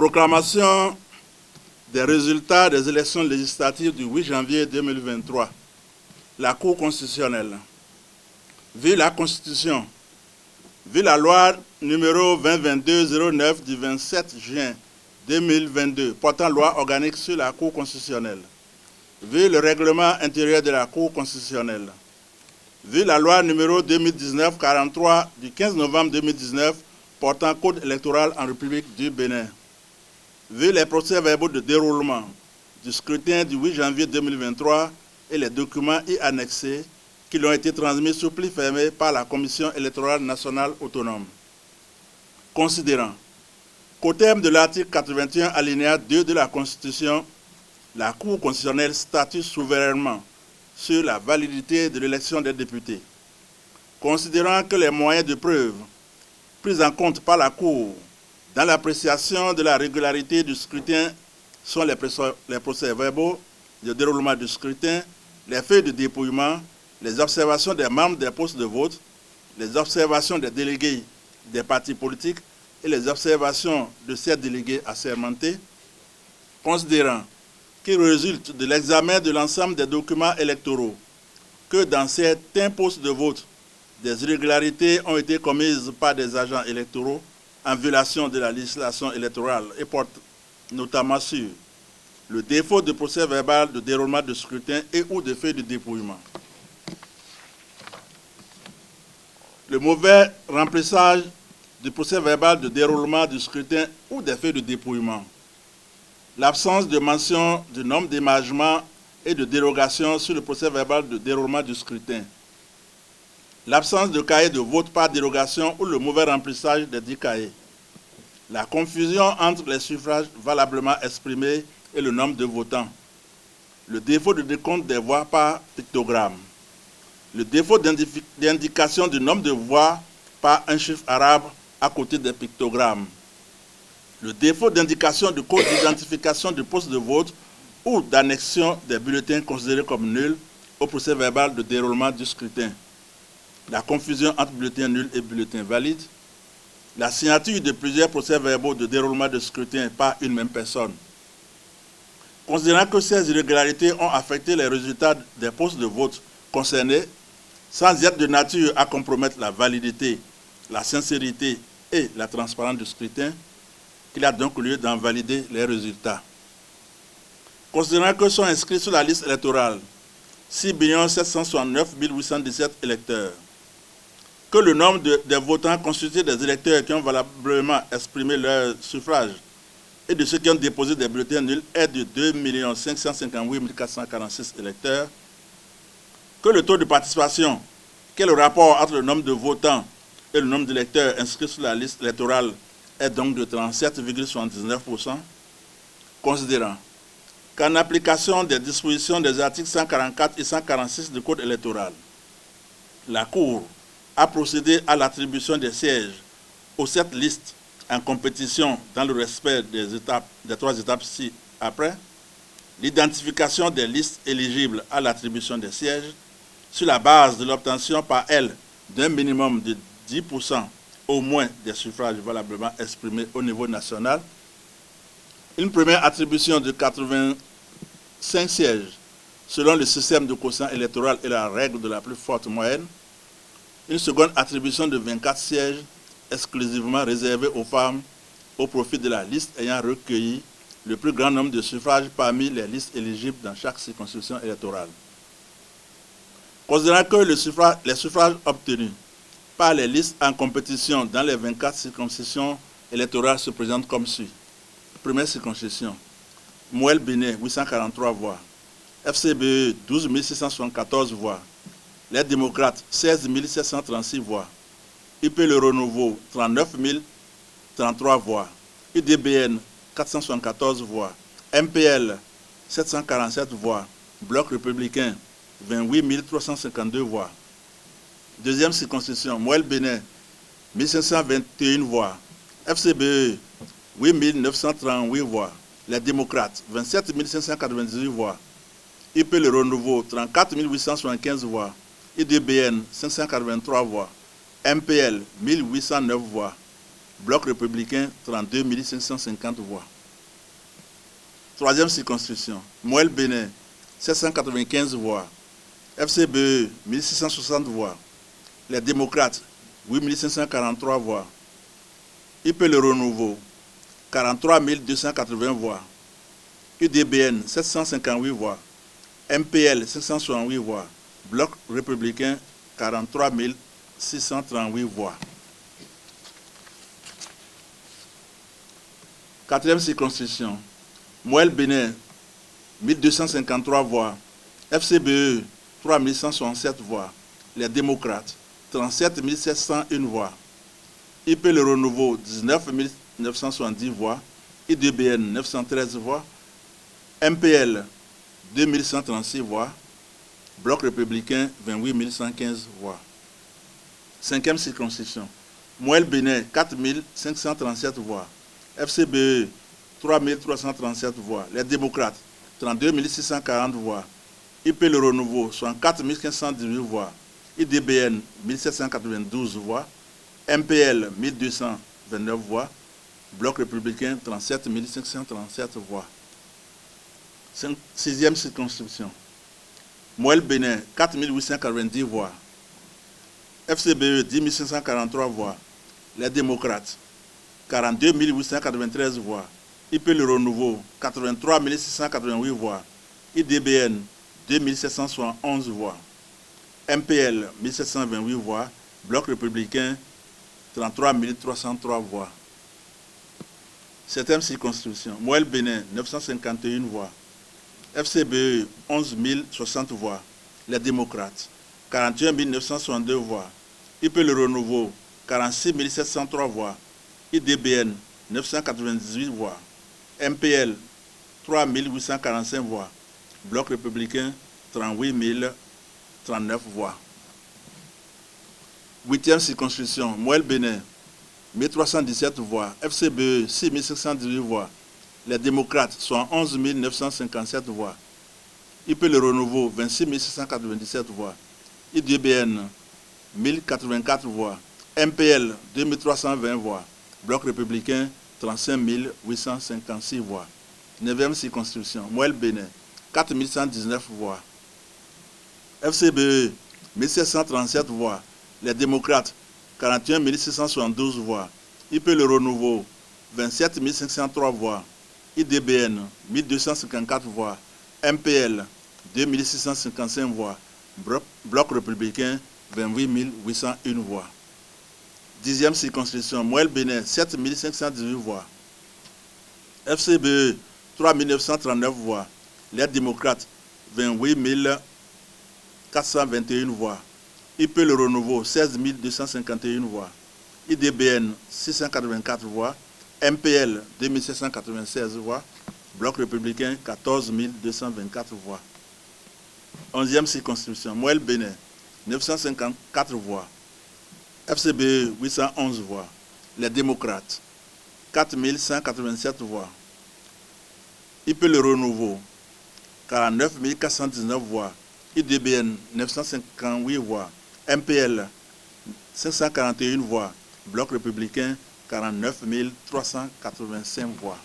Proclamation des résultats des élections législatives du 8 janvier 2023. La Cour constitutionnelle. Vu la Constitution, vu la loi numéro 2022-09 du 27 juin 2022 portant loi organique sur la Cour constitutionnelle, vu le règlement intérieur de la Cour constitutionnelle, vu la loi numéro 2019-43 du 15 novembre 2019 portant code électoral en République du Bénin, vu les procès-verbaux de déroulement du scrutin du 8 janvier 2023 et les documents y annexés qui lui ont été transmis sous pli fermé par la Commission électorale nationale autonome. Considérant qu'au terme de l'article 81 alinéa 2 de la Constitution, la Cour constitutionnelle statue souverainement sur la validité de l'élection des députés. Considérant que les moyens de preuve pris en compte par la Cour dans l'appréciation de la régularité du scrutin sont les procès-verbaux de déroulement du scrutin, les feuilles de dépouillement, les observations des membres des postes de vote, les observations des délégués des partis politiques et les observations de ces délégués assermentés, considérant qu'il résulte de l'examen de l'ensemble des documents électoraux que dans certains postes de vote, des irrégularités ont été commises par des agents électoraux en violation de la législation électorale et portent notamment sur le défaut de procès verbal de déroulement de scrutin et ou de feuilles de dépouillement, le mauvais remplissage du procès verbal de déroulement du scrutin ou des feuilles de dépouillement, l'absence de mention du nombre d'émargements et de dérogations sur le procès verbal de déroulement du scrutin, l'absence de cahier de vote par dérogation ou le mauvais remplissage des dits cahiers, la confusion entre les suffrages valablement exprimés et le nombre de votants, le défaut de décompte des voix par pictogramme, le défaut d'indication du nombre de voix par un chiffre arabe à côté des pictogrammes, le défaut d'indication du code d'identification du poste de vote ou d'annexion des bulletins considérés comme nuls au procès verbal de déroulement du scrutin, la confusion entre bulletins nuls et bulletins valides, la signature de plusieurs procès-verbaux de déroulement de scrutin par une même personne. Considérant que ces irrégularités ont affecté les résultats des postes de vote concernés, sans être de nature à compromettre la validité, la sincérité et la transparence du scrutin, il a donc lieu d'en valider les résultats. Considérant que sont inscrits sur la liste électorale 6 769 817 électeurs, que le nombre des votants constitués des électeurs qui ont valablement exprimé leur suffrage et de ceux qui ont déposé des bulletins nuls est de 2 558 446 électeurs, que le taux de participation, qui est le rapport entre le nombre de votants et le nombre d'électeurs inscrits sur la liste électorale, est donc de 37,79%, considérant qu'en application des dispositions des articles 144 et 146 du Code électoral, la Cour a procédé à l'attribution des sièges aux 7 listes en compétition dans le respect des 3 étapes ci-après, l'identification des listes éligibles à l'attribution des sièges sur la base de l'obtention par elles d'un minimum de 10% au moins des suffrages valablement exprimés au niveau national, une première attribution de 85 sièges selon le système de quotient électoral et la règle de la plus forte moyenne, une seconde attribution de 24 sièges exclusivement réservés aux femmes au profit de la liste ayant recueilli le plus grand nombre de suffrages parmi les listes éligibles dans chaque circonscription électorale. Considérant que les suffrages obtenus par les listes en compétition dans les 24 circonscriptions électorales se présentent comme suit. Première circonscription, Mouel Bénin, 843 voix, FCBE, 12 674 voix, les démocrates, 16 736 voix, IP Le Renouveau, 39 033 voix, UDBN, 474 voix, MPL, 747 voix, Bloc républicain, 28 352 voix. Deuxième circonscription, Mouel Bénin, 1521 voix, FCBE, 8 938 voix, les démocrates, 27 598 voix, IP Le Renouveau, 34 875 voix, IDBN, 583 voix, MPL, 1809 voix, Bloc républicain, 32 550 voix. Troisième circonscription, Moël-Bénin, 795 voix. FCBE, 1660 voix. Les démocrates, 8543 voix. IP Le Renouveau, 43 280 voix. UDBN, 758 voix. MPL, 568 voix. Bloc républicain, 43 638 voix. Quatrième circonscription, Moël-Bénin, 1253 voix. FCBE, 3167 voix. Les démocrates, 37 701 voix. IP Le Renouveau, 19 970 voix. IDBN, 913 voix. MPL, 2136 voix. Bloc républicain, 28 115 voix. Cinquième circonscription, Moël-Bénin, 4 537 voix. FCBE, 3 337 voix. Les démocrates, 32 640 voix. IP Le Renouveau, 64 1518 voix. IDBN, 1792 voix. MPL, 1229 voix. Bloc républicain, 37 537 voix. Sixième circonscription, Moël-Bénin, 4 890 voix. FCBE, 10 543 voix. Les démocrates, 42 893 voix. IP Le Renouveau, 83 688 voix. IDBN, 2 771 voix. MPL, 1728 voix. Bloc républicain, 33 303 voix. Septième circonscription, Moël-Bénin, 951 voix. FCBE, 11 060 voix. Les démocrates, 41 962 voix. IP Le Renouveau, 46 703 voix. IDBN, 998 voix. MPL, 3 845 voix. Bloc républicain, 38 039 voix. Huitième circonscription, Moël-Bénin, 1317 voix. FCBE, 6 518 voix. Les démocrates, soit 11 957 voix. IP Le Renouveau, 26 697 voix. IDBN, 1084 voix. MPL, 2320 voix. Bloc républicain, 35 856 voix. 9e circonscription, Moël-Bénin, 4 119 voix. FCBE, 1737 voix. Les démocrates, 41 672 voix. IP Le Renouveau, 27 503 voix. IDBN, 1254 voix. MPL, 2655 voix. Bloc républicain, 28 801 voix. 10e circonscription, Moël-Bénin, 7 518 voix. FCBE, 3 939 voix. Les démocrates, 28 421 voix. IP Le Renouveau, 16 251 voix. IDBN, 684 voix. MPL, 2796 voix. Bloc républicain, 14 224 voix. 11e circonscription, Moël-Bénin, 954 voix. FCBE, 811 voix. Les démocrates, 4 187 voix. IP Le Renouveau, 49 419 voix. IDBN, 958 voix. MPL, 541 voix. Bloc républicain, 49 385 voix.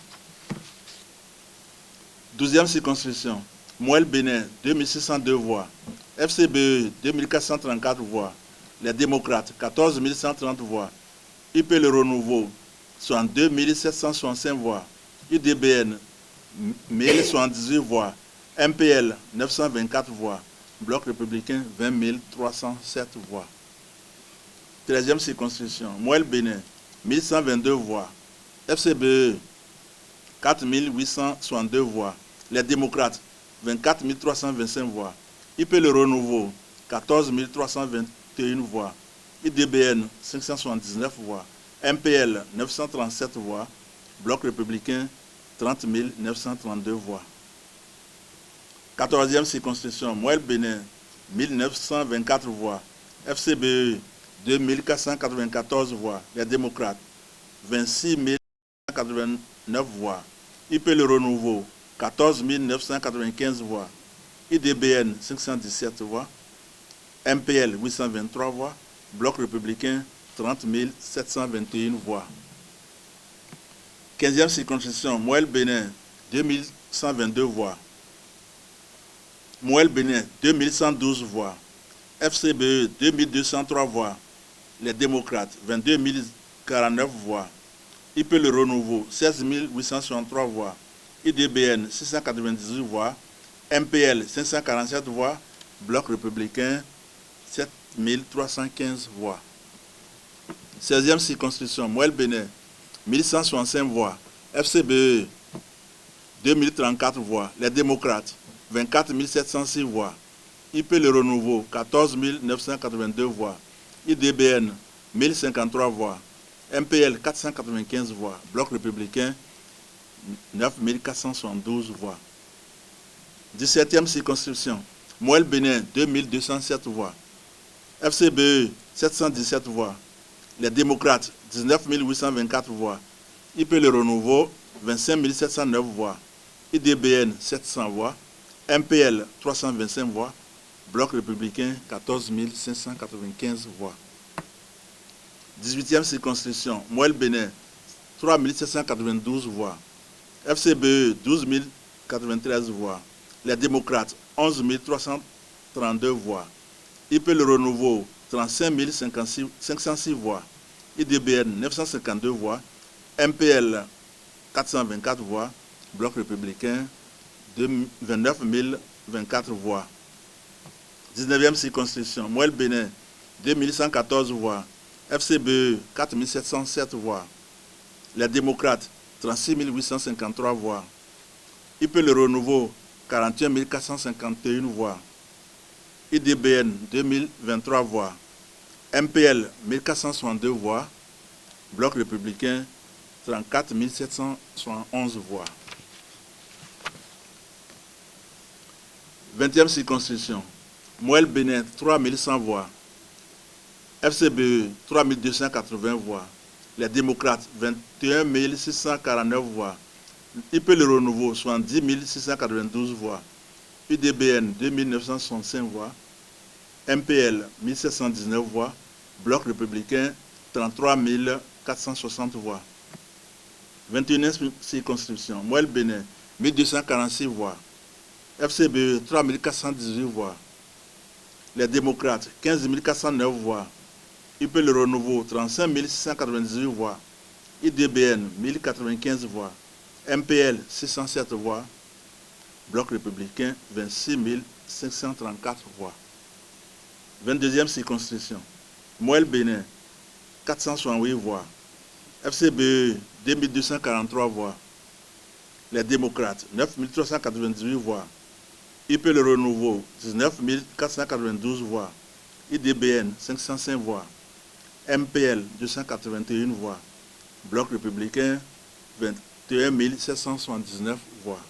12e circonscription, Moël-Bénin, 2602 voix. FCBE, 2434 voix. Les démocrates, 14 130 voix. IP Le Renouveau, 62 765 voix. IDBN, 1078 voix. MPL, 924 voix. Bloc républicain, 20 307 voix. 13e circonscription, Moël-Bénin, 1122 voix. FCBE, 4 862 voix. Les démocrates, 24 325 voix. IP Le Renouveau, 14 321 voix. IDBN, 579 voix. MPL, 937 voix. Bloc républicain, 30 932 voix. 14e circonscription, Moël-Bénin, 1924 voix. FCBE, 2494 voix. Les démocrates, 26 189 voix. IP Le Renouveau, 14 995 voix. IDBN, 517 voix. MPL, 823 voix. Bloc républicain, 30 721 voix. 15e circonscription, Moël Bénin, 2122 voix. Moël Bénin, 2112 voix. FCBE, 2203 voix. Les démocrates, 22 049 voix. IP Le Renouveau, 16 863 voix. IDBN, 698 voix. MPL, 547 voix. Bloc républicain, 7 315 voix. 16e circonscription, Moël Bénin, 1165 voix. FCBE, 2034 voix. Les démocrates, 24 706 voix. IP Le Renouveau, 14 982 voix. IDBN, 1053 voix. MPL, 495 voix. Bloc républicain, 9 472 voix. 17e circonscription, Moël Bénin, 2207 voix. FCBE, 717 voix. Les démocrates, 19 824 voix. IP Le Renouveau, 25 709 voix. IDBN, 700 voix. MPL, 325 voix. Bloc républicain, 14 595 voix. 18e circonscription, Moël Bénin, 3 792 voix. FCBE, 12 093 voix. Les démocrates, 11 332 voix. IP Le Renouveau, 35 506 voix. IDBN, 952 voix. MPL, 424 voix. Bloc républicain, 29 024 voix. 19e circonscription, Moël Bénin, 2114 voix. FCBE, 4 707 voix. Les démocrates, 36 853 voix. IP Le Renouveau, 41 451 voix. IDBN, 2023 voix. MPL, 1462 voix. Bloc républicain, 34 771 voix. 20e circonscription, Moël Bénin, 3100 voix. FCBE, 3280 voix. Les démocrates, 21 649 voix. IP Le Renouveau, 70 692 voix. UDBN, 2965 voix. MPL, 1719 voix. Bloc républicain, 33 460 voix. 21e circonscription, Moël Bénin, 1246 voix. FCBE, 3 418 voix. Les démocrates, 15 409 voix. IP Le Renouveau, 35 698 voix. IDBN, 1095 voix. MPL, 607 voix. Bloc républicain, 26 534 voix. 22e circonscription, Moël Bénin, 468 voix. FCBE, 2243 voix. Les démocrates, 9 398 voix. IP Le Renouveau, 19 492 voix. IDBN, 505 voix. MPL, 281 voix. Bloc républicain, 21 779 voix.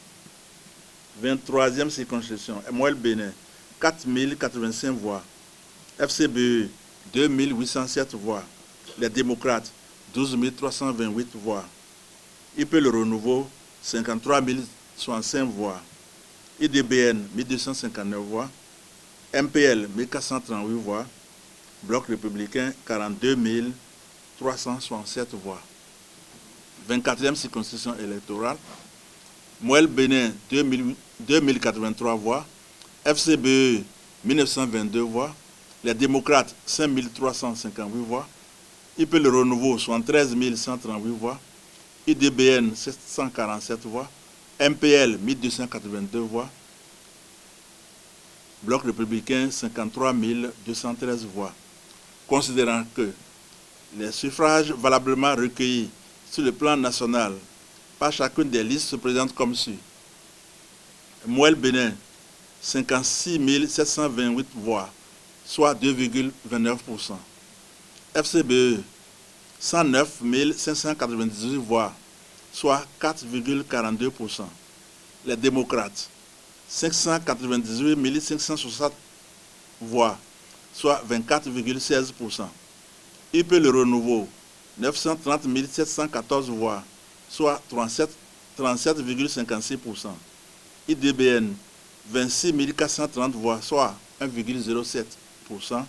23e circonscription, Moël Bénin, 4 085 voix. FCBE, 2 807 voix. Les démocrates, 12 328 voix. IP Le Renouveau, 53 065 voix. IDBN, 1259 voix. MPL, 1438 voix. Bloc républicain, 42 367 voix. 24e circonscription électorale, Moël Bénin, 2083 voix. FCBE, 1922 voix. Les démocrates, 5358 voix. IP Le Renouveau, 73 138 voix. IDBN, 747 voix. MPL, 1282 voix. Bloc républicain, 53 213 voix. Considérant que les suffrages valablement recueillis sur le plan national par chacune des listes se présentent comme suit. Moël Bénin, 56 728 voix, soit 2,29%. FCBE, 109 598 voix, soit 4,42%. Les démocrates, 598 560 voix, soit 24,16%. IP Le Renouveau, 930 714 voix, soit 37,56%. IDBN, 26 430 voix, soit 1,07%.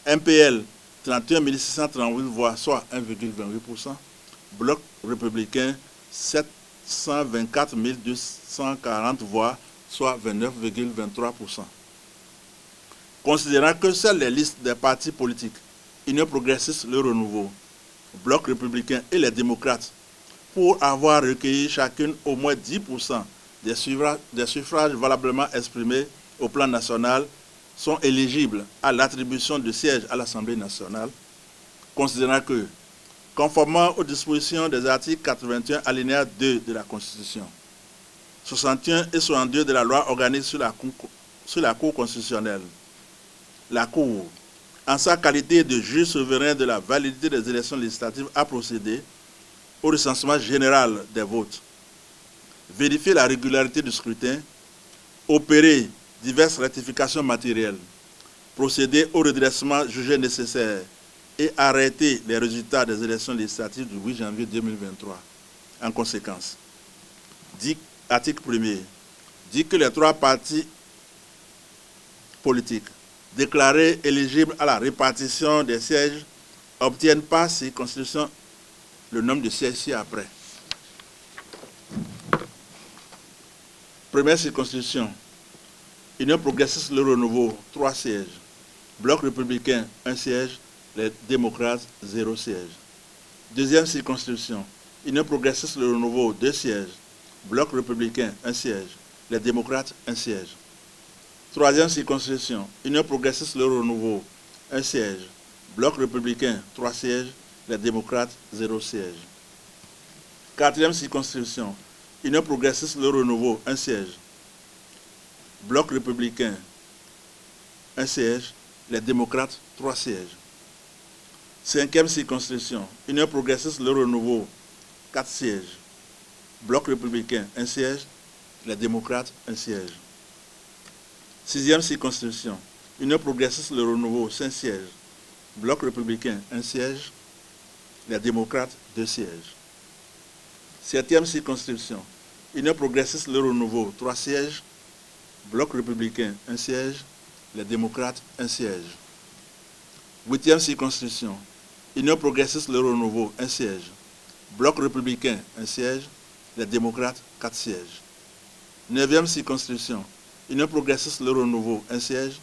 MPL, 31 638 voix, soit 1,28%. Bloc républicain, 724 240 voix, soit 29,23%. Considérant que seules les listes des partis politiques, Union progressiste, le Renouveau, Bloc républicain et les démocrates, pour avoir recueilli chacune au moins 10% des suffrages valablement exprimés au plan national, sont éligibles à l'attribution de sièges à l'Assemblée nationale, considérant que, conformément aux dispositions des articles 81 alinéa 2 de la Constitution, 61 et 62 de la loi organique sur la Cour constitutionnelle, la Cour, en sa qualité de juge souverain de la validité des élections législatives, a procédé au recensement général des votes, vérifier la régularité du scrutin, opérer diverses rectifications matérielles, procéder au redressement jugé nécessaire et arrêter les résultats des élections législatives du 8 janvier 2023. En conséquence, article 1er, dit que les trois partis politiques déclarés éligibles à la répartition des sièges obtiennent par circonscription le nombre de sièges ci-après. Première circonscription, Union progressiste le Renouveau, 3 sièges. Bloc républicain, 1 siège. Les démocrates, 0 siège. Deuxième circonscription, Union progressiste le Renouveau, 2 sièges. Bloc républicain, 1 siège. Les démocrates, 1 siège. Troisième circonscription, Union progressiste le Renouveau, 1 siège. Bloc républicain, 3 sièges. Les démocrates, 0 siège. Quatrième circonscription, Union progressiste le Renouveau, 1 siège. Bloc républicain, 1 siège. Les démocrates, 3 sièges. Cinquième circonscription, Union progressiste le Renouveau, 4 sièges. Bloc républicain, 1 siège. Les démocrates, 1 siège. Sixième circonscription, Union progressiste le Renouveau, 5 sièges. Bloc républicain, 1 siège. Les démocrates, 2 sièges. Septième circonscription, Union progressiste le Renouveau, 3 sièges. Bloc républicain, 1 siège. Les démocrates, 1 siège. Huitième circonscription, Union progressiste le Renouveau, 1 siège. Bloc républicain, 1 siège. Les démocrates, 4 sièges. Neuvième circonscription, Union progressiste le Renouveau, 1 siège.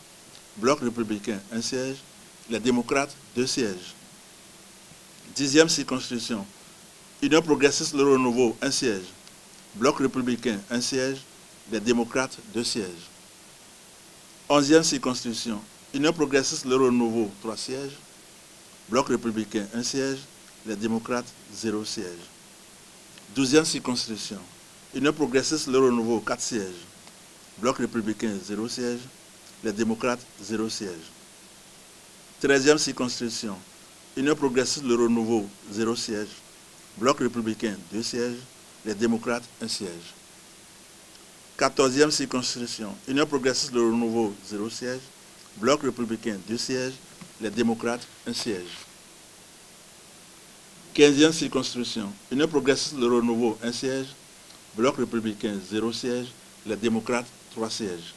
Bloc républicain, 1 siège. Les démocrates, 2 sièges. Dixième circonscription, Union progressiste le Renouveau, 1 siège. Bloc républicain, 1 siège. Les démocrates, 2 sièges. Onzième circonscription, Union progressiste le Renouveau, 3 sièges. Bloc républicain, 1 siège. Les démocrates, 0 siège. Douzième circonscription, Union progressiste le Renouveau, 4 sièges. Bloc républicain, 0 siège. Les démocrates, 0 siège. Treizième circonscription, Union progressiste le Renouveau, 0 siège. Bloc républicain, 2 sièges. Les démocrates, 1 siège. Quatorzième circonscription, Union progressiste le Renouveau, 0 siège. Bloc républicain, 2 sièges. Les démocrates, 1 siège. Quinzième circonscription, Union progressiste le Renouveau, 1 siège. Bloc républicain, 0 siège. Les démocrates, 3 sièges.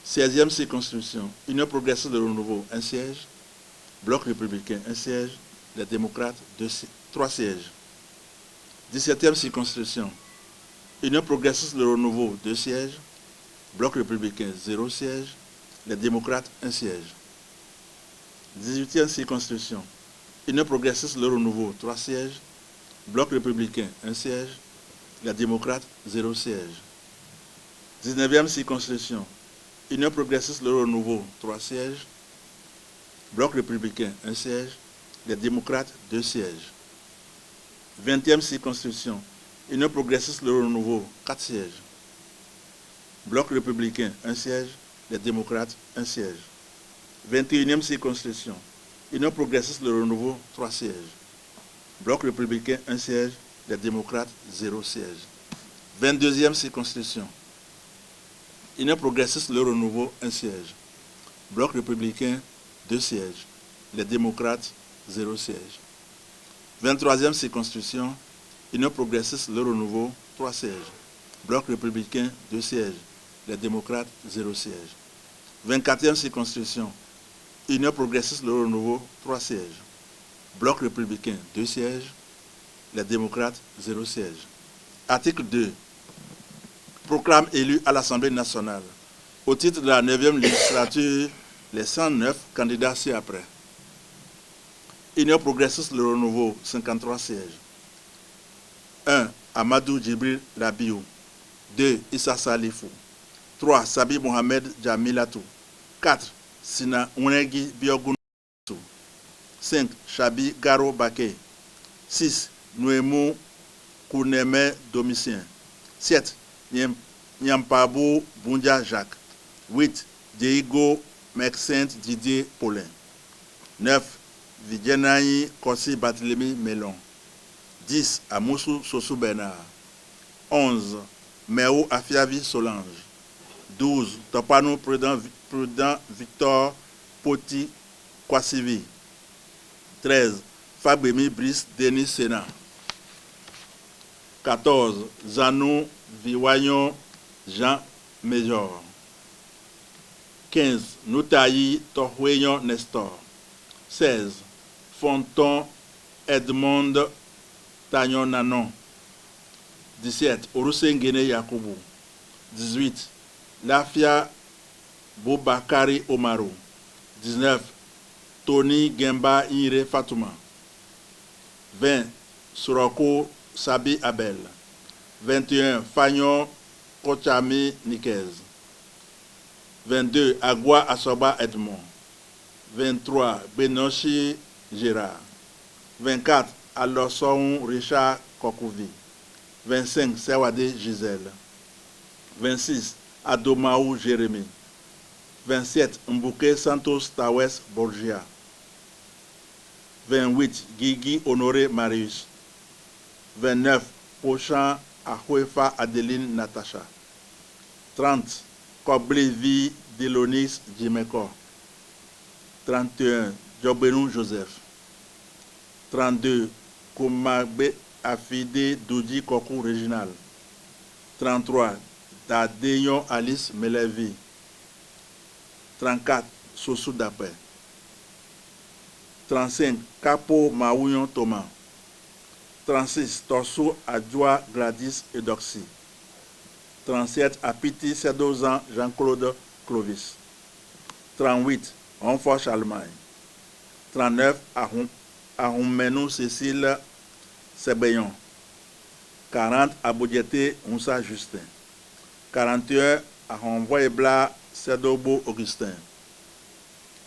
Seizième circonscription, Union progressiste le Renouveau, 1 siège. Bloc républicain, 1 siège. Les démocrates, 3 sièges. 17e circonscription, Union progressiste le Renouveau, 2 sièges. Bloc républicain, 0 siège. Les démocrates, 1 siège. 18e circonscription, Union progressiste le Renouveau, 3 sièges. Bloc républicain, 1 siège. Les démocrates, 0 siège. 19e circonscription, Union progressiste le Renouveau, 3 sièges. Bloc républicain, 1 siège. Les démocrates, 2 sièges. 20e circonscription, Union progressiste le Renouveau, 4 sièges. Bloc républicain, 1 siège. Les démocrates, 1 siège. 21e circonscription, Union progressiste le Renouveau, 3 sièges. Bloc républicain, 1 siège. Les démocrates, 0 siège. 22e circonscription, Union progressiste le Renouveau, 1 siège. Bloc républicain, 2 sièges. Les démocrates, 0 siège. 23e circonscription, Union progressiste le Renouveau, 3 sièges. Bloc républicain, 2 sièges. Les démocrates, 0 siège. 24e circonscription, Union progressiste le Renouveau, 3 sièges. Bloc républicain, 2 sièges. Les démocrates, 0 siège. Article 2. Proclame élu à l'Assemblée nationale, au titre de la 9e législature, les 109 candidats ci-après. Union progressiste Le Renouveau, 53 sièges. 1. Amadou Djibril Rabiou. 2. Issa Salifou. 3. Sabi Mohamed Jamilatou. 4. Sina Unegi Biogun. 5. Chabi Garo Baké. 6. Nouemou Kouneme Domitien. 7. Nyampabou Bundia Jacques. 8. Diego Maxent Didier Paulin. 9. Vidjenaï Kossi Barthélemy Melon. 10. Amoussou Sossou Bernard. 11. Méo Afiavi Solange. 12. Topano Prudent Victor Poti Kwasivi. 13. Fagbemi Brice Denis Sénat. 14. Zanou Viwayon Jean Major. 15. Noutayi Tohweyon Nestor. 16. Fonton Edmond Tagnon Nanon. 17. Orusengene Yakubu. 18. Lafia Boubakari Omarou. 19. Tony Gemba Ire Fatouma. 20. Soroko Sabi Abel. 21. Fagnon Kochami Nikez. 22. Agua Asoba Edmond. 23. Benochi Gérard. 24. Alosson Richard Kokouvi. 25. Sewade Gisèle. 26. Adomaou Jérémy. 27. Mbouke Santos Tawes Borgia. 28. Guigui Honoré Marius. 29. Pochan Ahuefa Adeline Natacha. 30. Koblevi Delonis Jimeko. 31. Djobenou Joseph. 32. Koumagbe Afide Doudi Kokou Réginal. 33. Dadeyon Alice Melevi. 34. Sossou Dapé. 35. Capo Maouyon Thomas. 36. Torsou Adjoa Gladys Edoxy. 37. Apiti Sedozan Jean-Claude Clovis. 38. Renfort Charlemagne. 39. Ahoumenou Cécile Sebeyon. 40. Aboudjete Moussa Justin. 41. Ahonvoyebla Sedobo Augustin.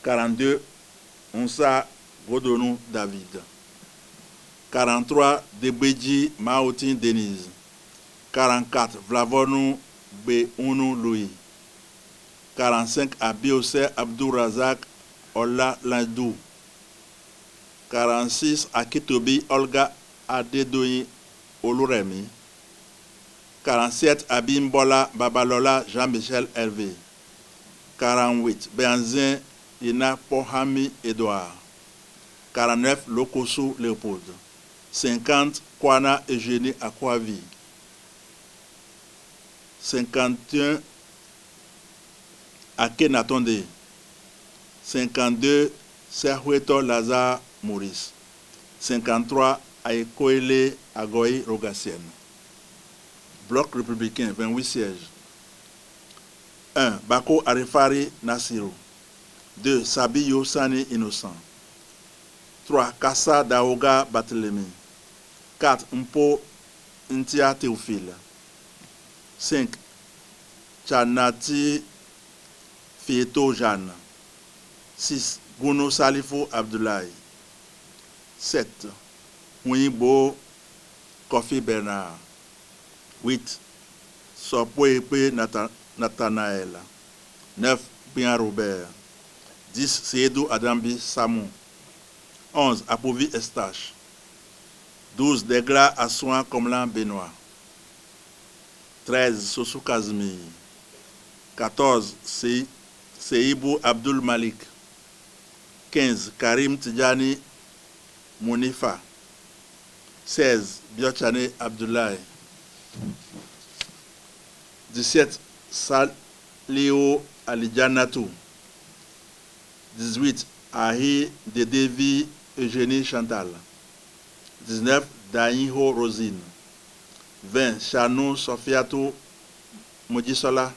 42. Moussa Godonou David. 43. Debedji Maoutin Denise. 44. Vlavonou Beunou Louis. 45. Abiose Abdou Razak Ola Landou. 46. Akitobi Olga Adedoyi Oluremi. 47. Abimbola Babalola Jean-Michel Hervé. 48. Benzin Ina Pohami Edouard. 49. Lokosu Léopold. 50. Kwana Eugénie Akwavi. 51. Akenatonde. 52. Serhueto Lazare Maurice. 53. Aïkoele Agoy Rogassienne. Bloc républicain, 28 sièges. 1. Bako Arifari Nassirou. 2. Sabiyo Sani Innocent. 3. Kassa Daoga Barthélemy. 4. Mpo Ntia Théophile. 5. Chanati Fieto Jeanne. 6. Gounou Salifou Abdoulaye. 7. Mouibo Kofi Bernard. 8. Sopouepe Nathanaël. 9. Bien Robert. 10. Seydou Adambi Samou. 11. Apouvi Estache. 12. Degla Assouan Komlan Benoît. 13. Sossou Kazmi. 14. Seibou Abdul Malik. 15. Karim Tidjani Mounifa. 16. Biochane Abdoulaye. 17. Salio Alidjanatou. 18. Ahi Dedevi Eugénie Chantal. 19. Dainho Rosine. 20. Chanou Sofiatou Modisola.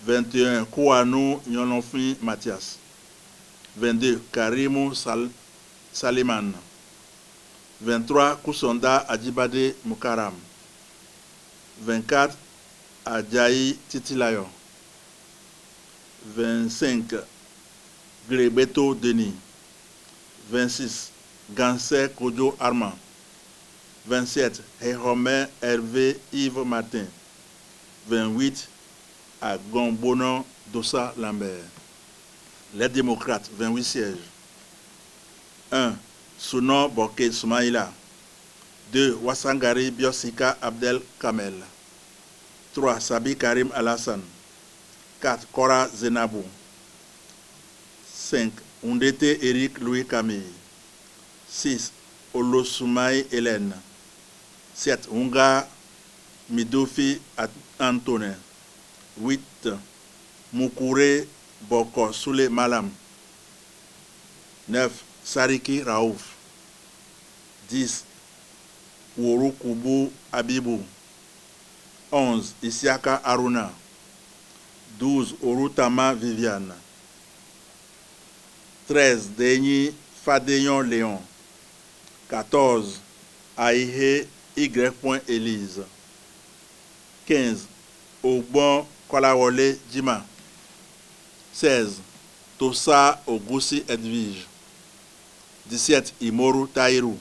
21. Kouanou Nyononfi Mathias. 22. Karimou Saliman. 23. Kousonda Adjibade Mukaram. 24. Adjaï Titilayo. 25. Grébeto Denis. 26. Gansé Kodjo Armand. 27. Héromé Hervé Yves Martin. 28. Agombono Dossa Lambert. Les démocrates, 28 sièges. 1. Souno Boké Soumaïla. 2. Wassangari Biosika Abdel Kamel. 3. Sabi Karim Alassane. 4. Kora Zenabou. 5. Undete Eric Louis Camille. 6. Olosoumaï Hélène. 7. Unga Midofi Antonin. 8. Moukouré Boko Soule Malam. 9. Sariki Raouf. 10. Ouroukoubou Abibou. 11. Isiaka Aruna. 12. Orutama Viviane. 13. Denis Fadeyon Léon. 14. Aïhe Y. Élise. 15. Ogbon Kolawole Djima. 16. Tossa Ogoussi Edwige. 17. Imoru Taïrou.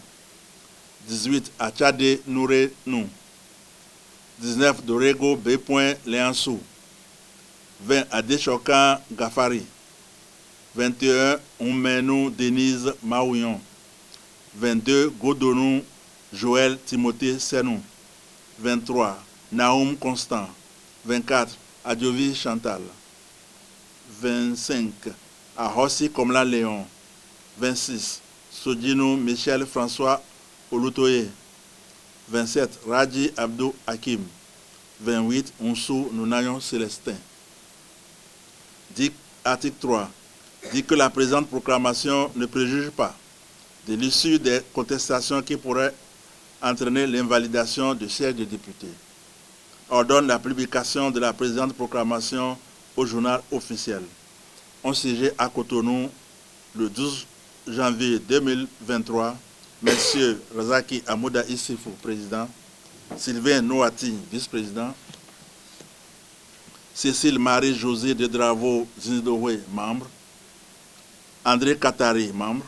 18. Achade Nouré Nou. 19. Dorego B. Léansou. 20. Adéchokan Gafari. 21. Oumenou Denise Maouillon. 22. Godonou Joël Timothée Senou. 23. Naoum Constant. 24. Adjovi Chantal. 25. Ahossi Komla Léon. 26. Sodjinou Michel François Olutoye. 27. Raji Abdou Hakim. 28. Onsou Nounayon Célestin. Article 3. Dit que la présente proclamation ne préjuge pas de l'issue des contestations qui pourraient entraîner l'invalidation du siège de député. Ordonne la publication de la présente proclamation au journal officiel. On siégé à Cotonou le 12 janvier 2023. Messieurs Razaki Amouda Issifou, président. Sylvain Noati, vice-président. Cécile Marie-Josée de Dravo Zindowe, membre. André Katari, membre.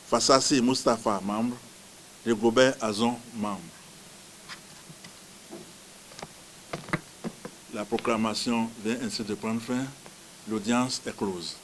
Fassassi Moustapha, membre. Rigobert Azon, membre. La proclamation vient ainsi de prendre fin. L'audience est close.